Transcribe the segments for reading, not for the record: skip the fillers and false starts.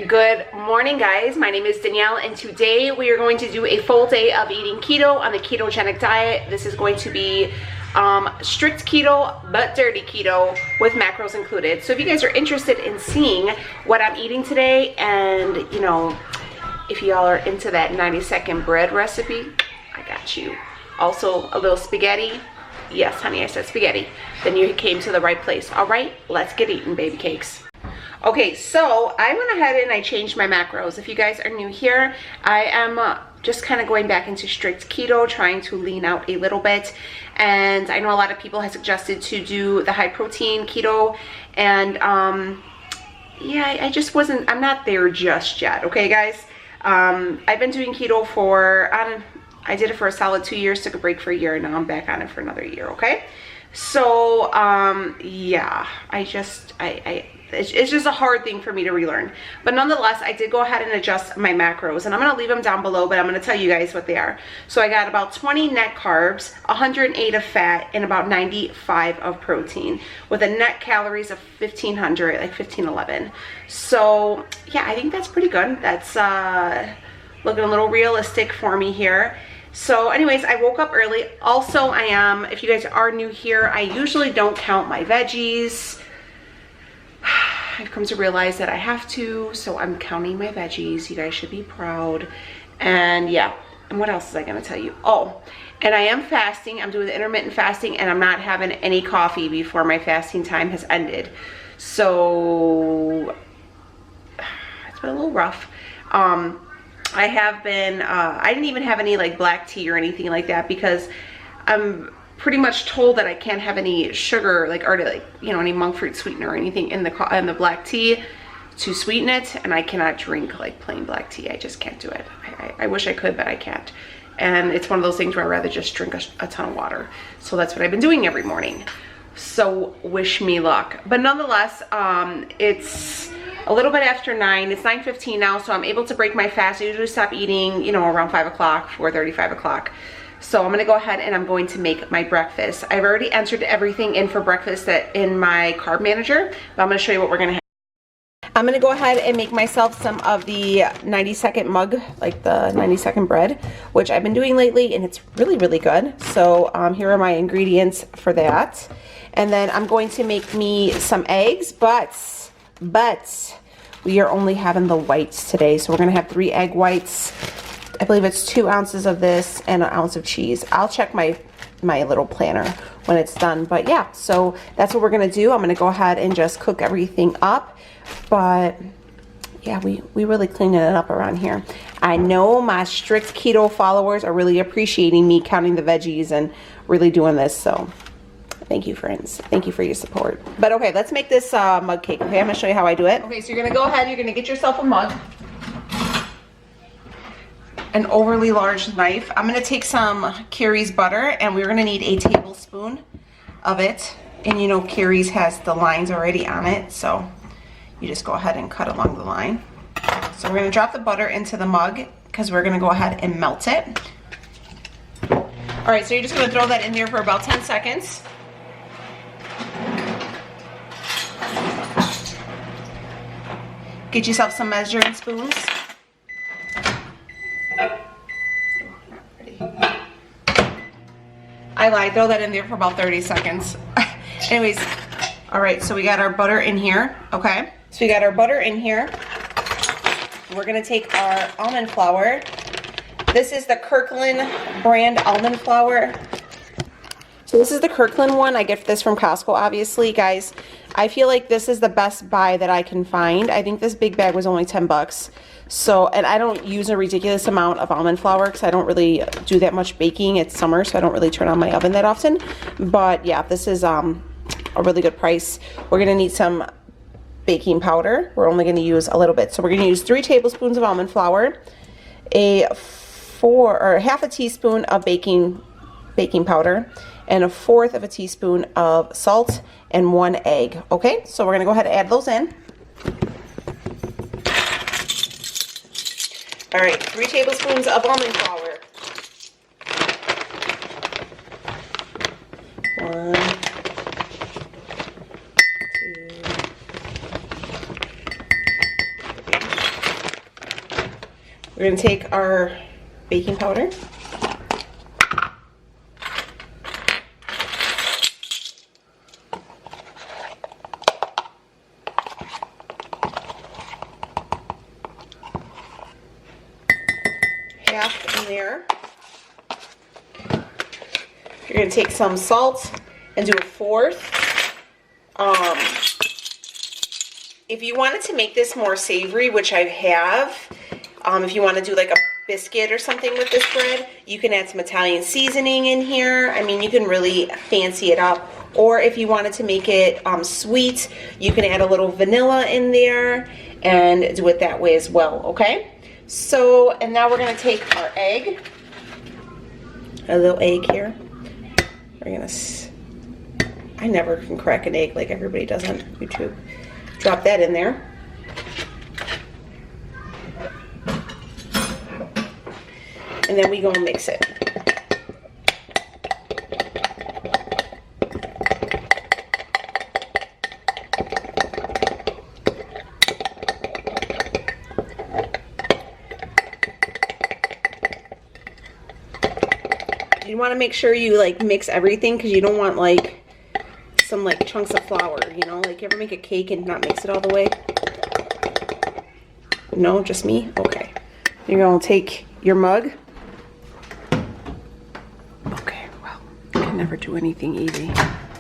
Good morning, guys. My name is Danielle, and today we are going to do a full day of eating keto on the ketogenic diet. This is going to be strict keto but dirty keto with macros included. So if you guys are interested in seeing what I'm eating today, and you know, if y'all are into that 90-second bread recipe, I got you. Also a little spaghetti. Yes, honey, I said spaghetti. Then you came to the right place. All right, let's get eating, baby cakes. Okay, so I went ahead and I changed my macros. If you guys are new here, I am just kind of going back into strict keto, trying to lean out a little bit. And I know a lot of people have suggested to do the high protein keto, and yeah, I just wasn't, I'm not there just yet. Okay, guys, I've been doing keto for, I did it for a solid 2 years, took a break for a year, and now I'm back on it for another year. Okay, so yeah, it's just a hard thing for me to relearn. But nonetheless, I did go ahead and adjust my macros, and I'm going to leave them down below, but I'm going to tell you guys what they are. So I got about 20 net carbs, 108 of fat, and about 95 of protein, with a net calories of 1500, like 1511. So yeah, I think that's pretty good. That's looking a little realistic for me here. So anyways, I woke up early. Also, I am, if you guys are new here, I usually don't count my veggies. I've come to realize that I have to, so I'm counting my veggies. You guys should be proud. And yeah, and what else is I gonna tell you? Oh, and I am fasting. I'm doing the intermittent fasting, and I'm not having any coffee before my fasting time has ended. So it's been a little rough. I have been, I didn't even have any like black tea or anything like that, because I'm pretty much told that I can't have any sugar, like, or like, you know, any monk fruit sweetener or anything in the black tea to sweeten it, and I cannot drink like plain black tea. I just can't do it. I wish I could, but I can't. And it's one of those things where I'd rather just drink a ton of water. So that's what I've been doing every morning. So wish me luck. But nonetheless, it's a little bit after 9. It's 9:15 now, so I'm able to break my fast. I usually stop eating, you know, around 5 o'clock, 4:30, 5 o'clock. So I'm gonna go ahead and I'm going to make my breakfast. I've already entered everything in for breakfast in my carb manager, but I'm gonna show you what we're gonna have. I'm gonna go ahead and make myself some of the 90-second mug, like the 90-second bread, which I've been doing lately, and it's really, really good. So here are my ingredients for that. And then I'm going to make me some eggs, but we are only having the whites today. So we're gonna have 3 egg whites. I believe it's 2 ounces of this and 1 ounce of cheese. I'll check my little planner when it's done. But yeah, so that's what we're gonna do. I'm gonna go ahead and just cook everything up. But yeah, we really cleaning it up around here. I know my strict keto followers are really appreciating me counting the veggies and really doing this. So thank you, friends. Thank you for your support. But okay, let's make this mug cake. Okay, I'm gonna show you how I do it. Okay, so you're gonna go ahead, you're gonna get yourself a mug. An overly large knife. I'm gonna take some Carrie's butter, and we're gonna need a tablespoon of it. And you know, Carrie's has the lines already on it, so you just go ahead and cut along the line. So we're gonna drop the butter into the mug, because we're gonna go ahead and melt it. All right, so you're just gonna throw that in there for about 10 seconds. Get yourself some measuring spoons. I lied, throw that in there for about 30 seconds. Anyways, all right, so we got our butter in here, okay? So we got our butter in here. We're gonna take our almond flour. This is the Kirkland brand almond flour. So this is the Kirkland one. I get this from Costco, obviously. Guys, I feel like this is the best buy that I can find. I think this big bag was only 10 bucks. So, and I don't use a ridiculous amount of almond flour because I don't really do that much baking. It's summer, so I don't really turn on my oven that often. But yeah, this is a really good price. We're gonna need some baking powder. We're only gonna use a little bit. So we're gonna use 3 tablespoons of almond flour, half a teaspoon of baking powder, and 1/4 of a teaspoon of salt, and 1 egg. Okay, so we're gonna go ahead and add those in. All right, 3 tablespoons of almond flour. 1, 2, We're gonna take our baking powder. Half in there. You're gonna take some salt and do a fourth. If you wanted to make this more savory, which I have, if you want to do like a biscuit or something with this bread, you can add some Italian seasoning in here. I mean, you can really fancy it up. Or if you wanted to make it sweet, you can add a little vanilla in there and do it that way as well, okay? So, and now we're going to take our egg, a little egg here. We're going to, I never can crack an egg like everybody does on YouTube. Drop that in there. And then we go and mix it. You want to make sure you like mix everything, because you don't want like some like chunks of flour, you know, like you ever make a cake and not mix it all the way? No, just me? Okay. You're going to take your mug. Okay, well, you can never do anything easy.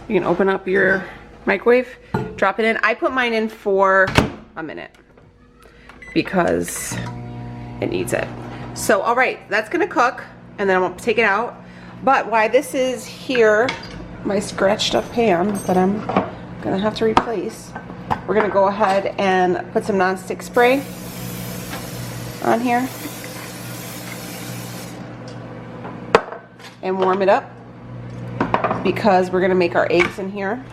You can open up your microwave, drop it in. I put mine in for a minute because it needs it. So, all right, that's going to cook, and then I'm going to take it out. But while this is here, my scratched up pan that I'm gonna have to replace, we're gonna go ahead and put some nonstick spray on here and warm it up, because we're gonna make our eggs in here.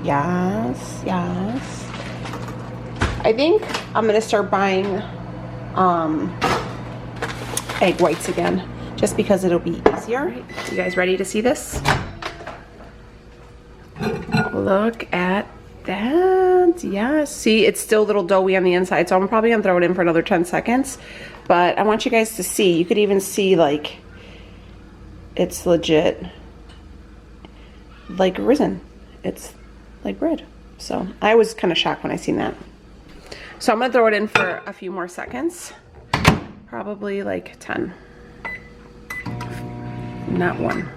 Yes, yes. I think I'm gonna start buying egg whites again, just because it'll be easier. You guys ready to see this? Look at that. Yeah, see, it's still a little doughy on the inside, so I'm probably gonna throw it in for another 10 seconds. But I want you guys to see. You could even see like it's legit like risen. It's like bread. So I was kind of shocked when I seen that. So I'm gonna throw it in for a few more seconds, probably like 10. Not one.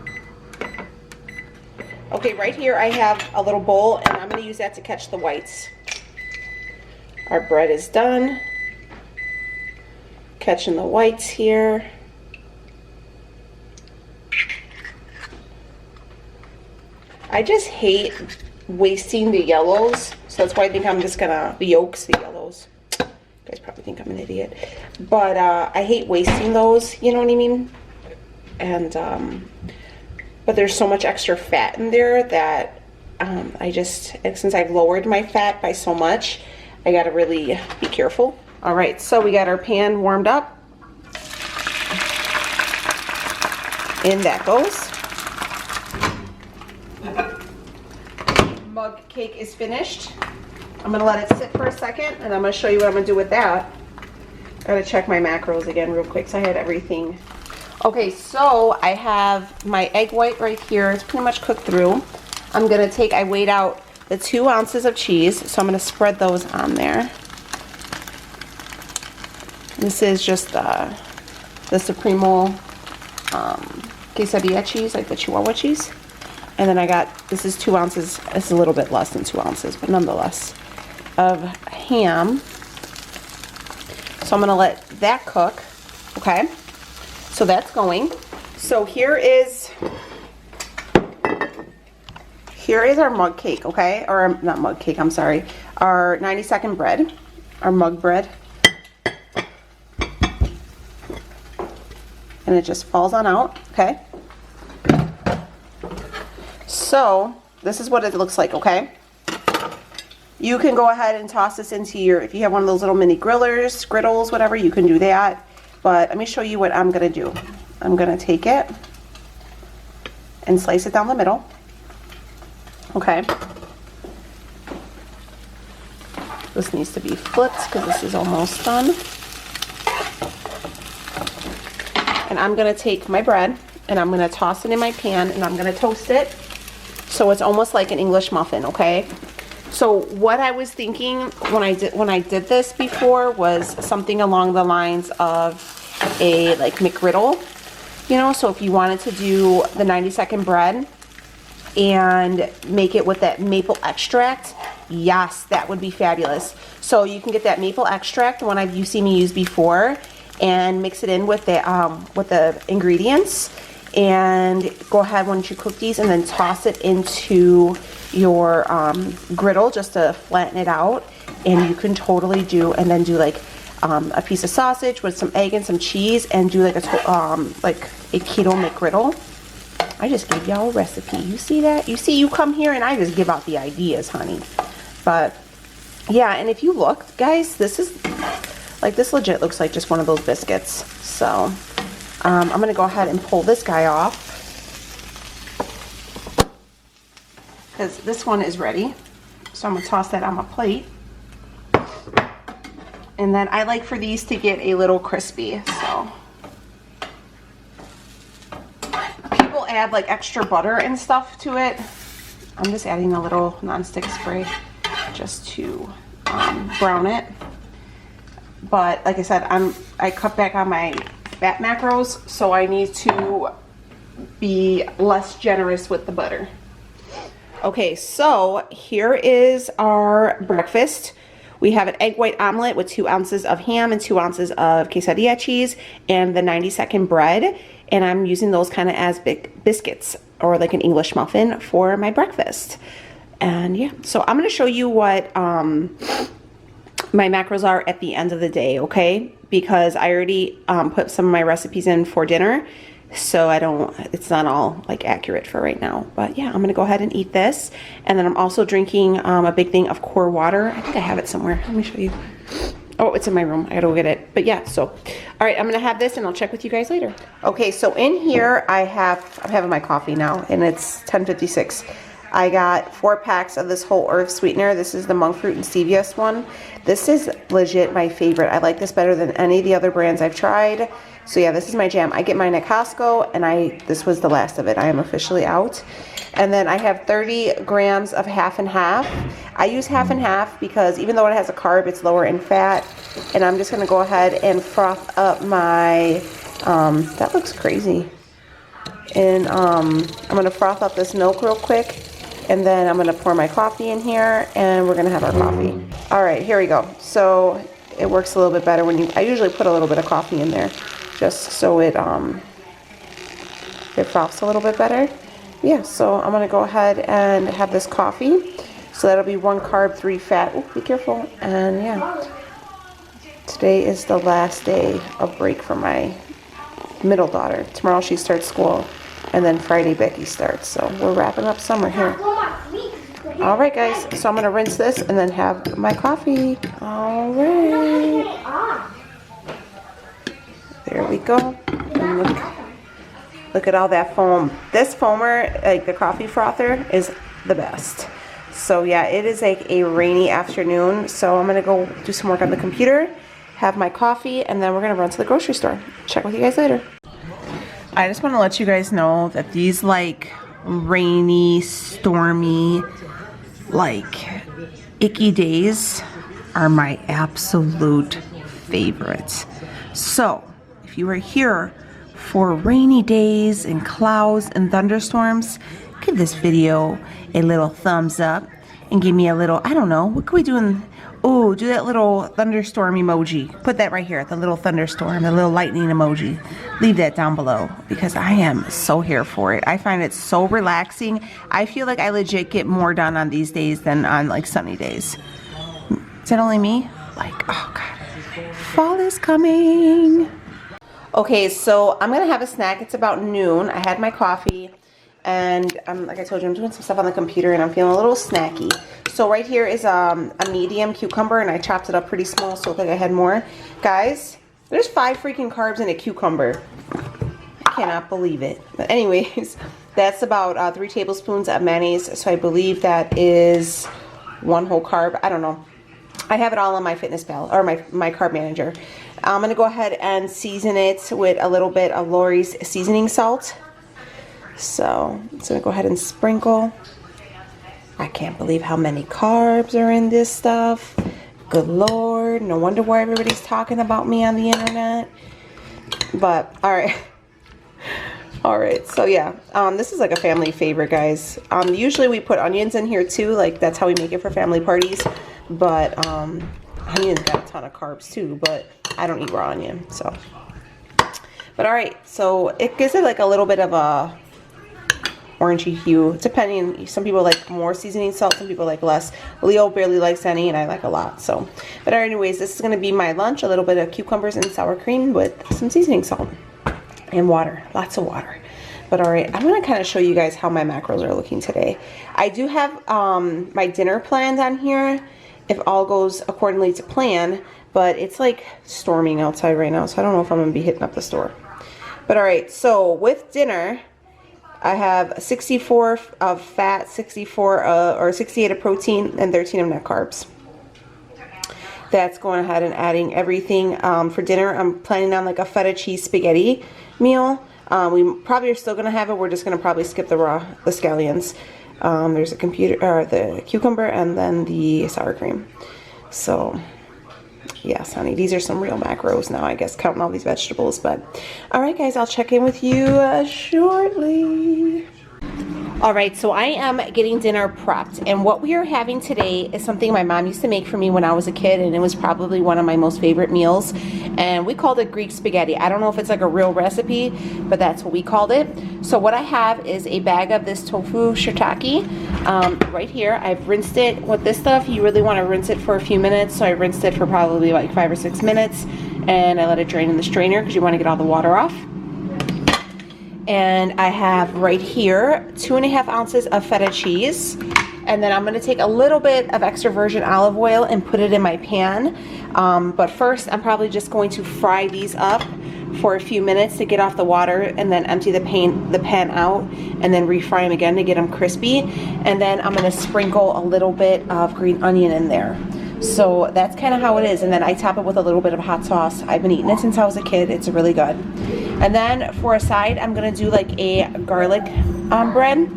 Okay, right here I have a little bowl, and I'm going to use that to catch the whites. Our bread is done. Catching the whites here. I just hate wasting the yellows, so that's why I think I'm just going to, the yolks, the yellows. You guys probably think I'm an idiot. But I hate wasting those, you know what I mean? And but there's so much extra fat in there that I just, since I've lowered my fat by so much, I gotta really be careful. All right, so we got our pan warmed up. In that goes. Mug cake is finished. I'm gonna let it sit for a second, and I'm gonna show you what I'm gonna do with that. I gotta check my macros again real quick, so I had everything. Okay, so I have my egg white right here. It's pretty much cooked through. I'm gonna take, I weighed out the 2 ounces of cheese, so I'm gonna spread those on there. This is just the Supremo quesadilla cheese, like the Chihuahua cheese. And then I got, this is 2 ounces, it's a little bit less than 2 ounces, but nonetheless, of ham. So I'm gonna let that cook, okay? So that's going. So here is our mug cake, okay? Or not mug cake, I'm sorry. Our 90-second bread, our mug bread. And it just falls on out, okay? So this is what it looks like, okay? You can go ahead and toss this into your, if you have one of those little mini grillers, griddles, whatever, you can do that. But let me show you what I'm gonna do. I'm gonna take it and slice it down the middle. Okay. This needs to be flipped because this is almost done. And I'm gonna take my bread and I'm gonna toss it in my pan and I'm gonna toast it so it's almost like an English muffin, okay? So what I was thinking when I did this before was something along the lines of a like McGriddle, you know. So if you wanted to do the 90-second bread and make it with that maple extract, yes, that would be fabulous. So you can get that maple extract, the one you've seen me use before, and mix it in with the ingredients, and go ahead once you cook these and then toss it into your griddle just to flatten it out. And you can totally do, and then do like a piece of sausage with some egg and some cheese, and do like a keto McGriddle. I just gave y'all a recipe. You see that? You see, you come here and I just give out the ideas, honey. But yeah, and if you look, guys, this legit looks like just one of those biscuits. So I'm gonna go ahead and pull this guy off because this one is ready. So I'm gonna toss that on my plate. And then I like for these to get a little crispy, so. People add like extra butter and stuff to it. I'm just adding a little nonstick spray just to brown it. But like I said, I cut back on my fat macros, so I need to be less generous with the butter. Okay, so here is our breakfast. We have an egg white omelet with 2 ounces of ham and 2 ounces of quesadilla cheese and the 90-second bread. And I'm using those kind of as big biscuits or like an English muffin for my breakfast. And yeah, so I'm going to show you what my macros are at the end of the day, okay? Because I already put some of my recipes in for dinner. So it's not all like accurate for right now. But yeah, I'm gonna go ahead and eat this. And then I'm also drinking a big thing of core water. I think I have it somewhere. Let me show you. Oh, it's in my room. I gotta go get it. But yeah, so, all right, I'm gonna have this and I'll check with you guys later. Okay, so in here I'm having my coffee now and it's 10:56. I got 4 packs of this whole earth sweetener. This is the monk fruit and stevia one. This is legit my favorite. I like this better than any of the other brands I've tried. So yeah, this is my jam. I get mine at Costco, and this was the last of it. I am officially out. And then I have 30 grams of half and half. I use half and half because even though it has a carb, it's lower in fat. And I'm just gonna go ahead and froth up my, that looks crazy. And I'm gonna froth up this milk real quick. And then I'm gonna pour my coffee in here and we're gonna have our coffee. All right, here we go. So it works a little bit better when I usually put a little bit of coffee in there just so it froths a little bit better. Yeah, so I'm gonna go ahead and have this coffee. So that'll be 1 carb, 3 fat. Oh, be careful. And yeah, today is the last day of break for my middle daughter. Tomorrow she starts school. And then Friday Becky starts, so we're wrapping up summer here. All right, guys, so I'm gonna rinse this and then have my coffee. All right. There we go. And look at all that foam. This foamer, like the coffee frother, is the best. So yeah, it is like a rainy afternoon, so I'm gonna go do some work on the computer, have my coffee, and then we're gonna run to the grocery store. Check with you guys later. I just want to let you guys know that these like rainy, stormy, like icky days are my absolute favorites. So if you are here for rainy days and clouds and thunderstorms, give this video a little thumbs up and give me a little, I don't know, what can we do in, oh, do that little thunderstorm emoji. Put that right here, the little thunderstorm, the little lightning emoji. Leave that down below because I am so here for it. I find it so relaxing. I feel like I legit get more done on these days than on like sunny days. Is that only me? Like, oh God, fall is coming. Okay, so I'm gonna have a snack. It's about noon. I had my coffee and like I told you, I'm doing some stuff on the computer and I'm feeling a little snacky. So right here is a medium cucumber and I chopped it up pretty small so I think I had more. Guys, there's 5 freaking carbs in a cucumber. I cannot believe it. But anyways, that's about 3 tablespoons of mayonnaise. So I believe that is 1 whole carb. I don't know. I have it all on my MyFitnessPal, or my carb manager. I'm gonna go ahead and season it with a little bit of Lori's seasoning salt. So I'm just gonna go ahead and sprinkle. I can't believe how many carbs are in this stuff. Good Lord, no wonder why everybody's talking about me on the internet. But all right. All right, so yeah, this is like a family favorite, guys. Usually we put onions in here too, like that's how we make it for family parties. But onions got a ton of carbs too, but I don't eat raw onion, so. But all right, so it gives it like a little bit of a orangey hue, depending. Some people like more seasoning salt, some people like less. Leo barely likes any, and I like a lot. So, but anyways, this is gonna be my lunch: a little bit of cucumbers and sour cream with some seasoning salt and water, lots of water. But all right, I'm gonna kind of show you guys how my macros are looking today. I do have my dinner planned on here, if all goes accordingly to plan. But it's like storming outside right now, so I don't know if I'm gonna be hitting up the store. But all right, so with dinner, I have 64 of fat, 64 or 68 of protein, and 13 of net carbs. That's going ahead and adding everything. For dinner, I'm planning on like a feta cheese spaghetti meal. We probably are still going to have it. We're just going to probably skip the scallions. There's the cucumber and then the sour cream. So yes, honey, these are some real macros now, I guess, counting all these vegetables. But all right, guys, I'll check in with you shortly. All right, so I am getting dinner prepped, and what we are having today is something my mom used to make for me when I was a kid, and it was probably one of my most favorite meals, and we called it Greek spaghetti. I don't know if it's like a real recipe, but that's what we called it. So what I have is a bag of this tofu shiitake right here. I've rinsed it with this stuff. You really want to rinse it for a few minutes, so I rinsed it for probably like 5 or 6 minutes, and I let it drain in the strainer because you want to get all the water off. And I have right here 2.5 ounces of feta cheese, and then I'm going to take a little bit of extra virgin olive oil and put it in my pan. But first, I'm probably just going to fry these up for a few minutes to get off the water, and then empty the pan out, and then refry them again to get them crispy. And then I'm going to sprinkle a little bit of green onion in there. So that's kind of how it is. And then I top it with a little bit of hot sauce. I've been eating it since I was a kid. It's really good. And then for a side, I'm going to do like a garlic bread.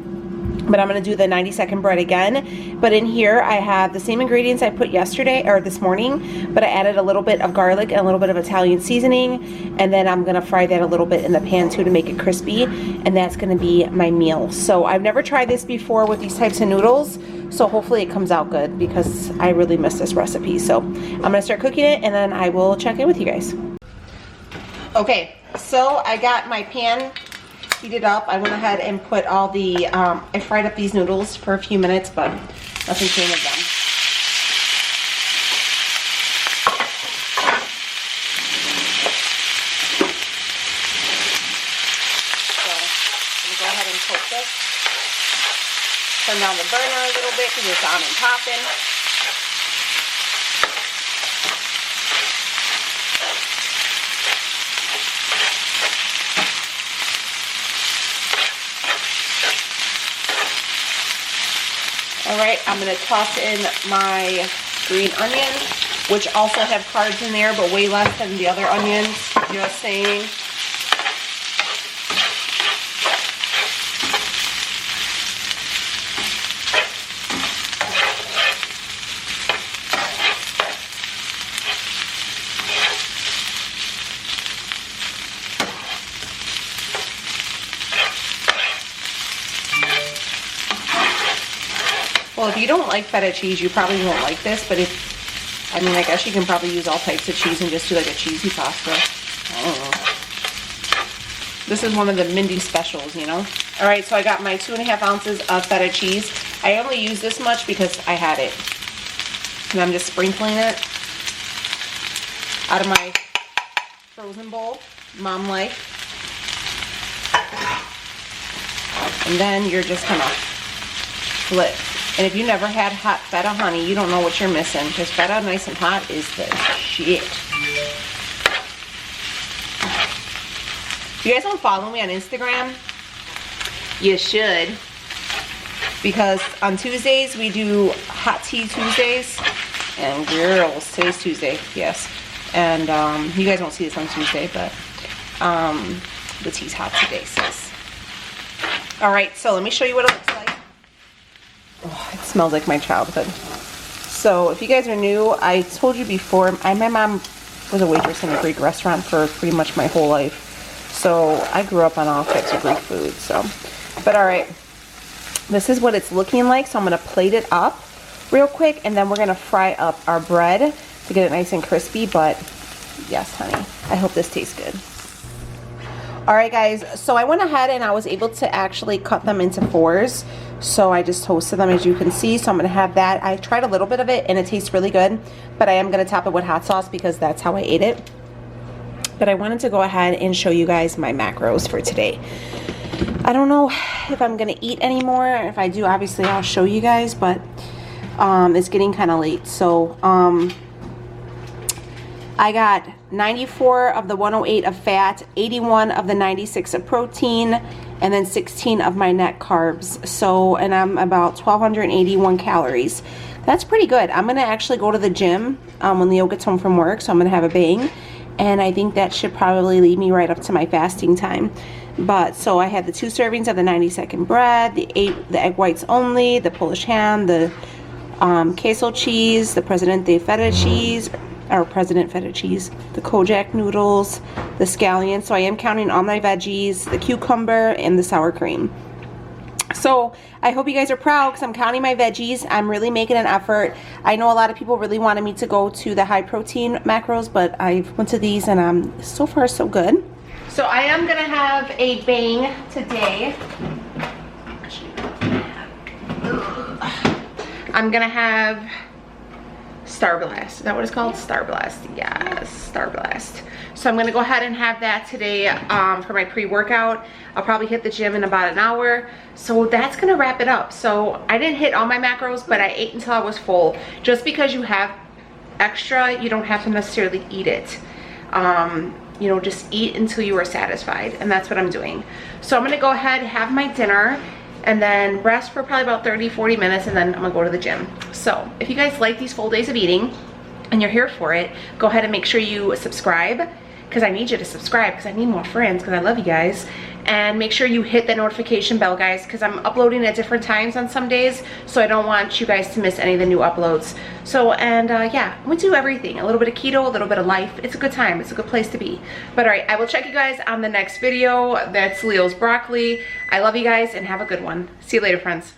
But I'm going to do the 90-second bread again. But in here, I have the same ingredients I put yesterday, or this morning. But I added a little bit of garlic and a little bit of Italian seasoning. And then I'm going to fry that a little bit in the pan too to make it crispy. And that's going to be my meal. So I've never tried this before with these types of noodles. So hopefully it comes out good, because I really miss this recipe. So I'm going to start cooking it, and then I will check in with you guys. Okay, so I got my pan heated up. I went ahead and put all the, I fried up these noodles for a few minutes, but nothing came of them. So I'm going to go ahead and cook this. Turn down the burner a little bit because it's on and popping. All right, I'm going to toss in my green onions, which also have carbs in there, but way less than the other onions, just saying. Well, if you don't like feta cheese, you probably won't like this, but if, I mean, I guess you can probably use all types of cheese and just do like a cheesy pasta. I don't know. This is one of the Mindy specials, you know? All right, so I got my 2.5 ounces of feta cheese. I only use this much because I had it. And I'm just sprinkling it out of my frozen bowl, Mom Life. And then you're just gonna flip. And if you never had hot feta, honey, you don't know what you're missing, because feta nice and hot is the shit. If you guys don't follow me on Instagram, you should. Because on Tuesdays, we do Hot Tea Tuesdays. And girls, today's Tuesday, yes. And you guys won't see this on Tuesday, but the tea's hot today, sis. All right, so let me show you what it looks like. Oh, it smells like my childhood. So if you guys are new, I told you before, my mom was a waitress in a Greek restaurant for pretty much my whole life. So I grew up on all types of Greek food. So, but all right, this is what it's looking like. So I'm gonna plate it up real quick, and then we're gonna fry up our bread to get it nice and crispy. But yes, honey, I hope this tastes good. All right, guys, so I went ahead and I was able to actually cut them into 4s. So I just toasted them, as you can see. So I'm gonna have that. I tried a little bit of it and it tastes really good, but I am gonna top it with hot sauce because that's how I ate it. But I wanted to go ahead and show you guys my macros for today. I don't know if I'm gonna eat anymore. If I do, obviously I'll show you guys, but it's getting kind of late. So I got 94 of the 108 of fat, 81 of the 96 of protein, and then 16 of my net carbs. So, and I'm about 1,281 calories. That's pretty good. I'm gonna actually go to the gym when Leo gets home from work, so I'm gonna have a bang. And I think that should probably lead me right up to my fasting time. But, so I had the 2 servings of the 90-second bread, the egg whites only, the Polish ham, the queso cheese, the Presidente feta cheese, or President feta cheese, the Kojak noodles, the scallion. So I am counting all my veggies, the cucumber, and the sour cream. So I hope you guys are proud because I'm counting my veggies. I'm really making an effort. I know a lot of people really wanted me to go to the high protein macros, but I went to these and so far so good. So I am gonna have a bang today. I'm gonna have Star Blast. Is that what it's called? Star Blast. Yes, Star Blast. So I'm gonna go ahead and have that today for my pre-workout. I'll probably hit the gym in about an hour. So that's gonna wrap it up. So I didn't hit all my macros, but I ate until I was full. Just because you have extra, you don't have to necessarily eat it. You know, just eat until you are satisfied, and that's what I'm doing. So I'm gonna go ahead, have my dinner, and then rest for probably about 30-40 minutes, and then I'm gonna go to the gym. So if you guys like these full days of eating and you're here for it, go ahead and make sure you subscribe, because I need you to subscribe because I need more friends, because I love you guys. And make sure you hit that notification bell, guys, because I'm uploading at different times on some days, so I don't want you guys to miss any of the new uploads. So, and yeah, we do everything. A little bit of keto, a little bit of life. It's a good time. It's a good place to be. But all right, I will check you guys on the next video. That's Leo's broccoli. I love you guys and have a good one. See you later, friends.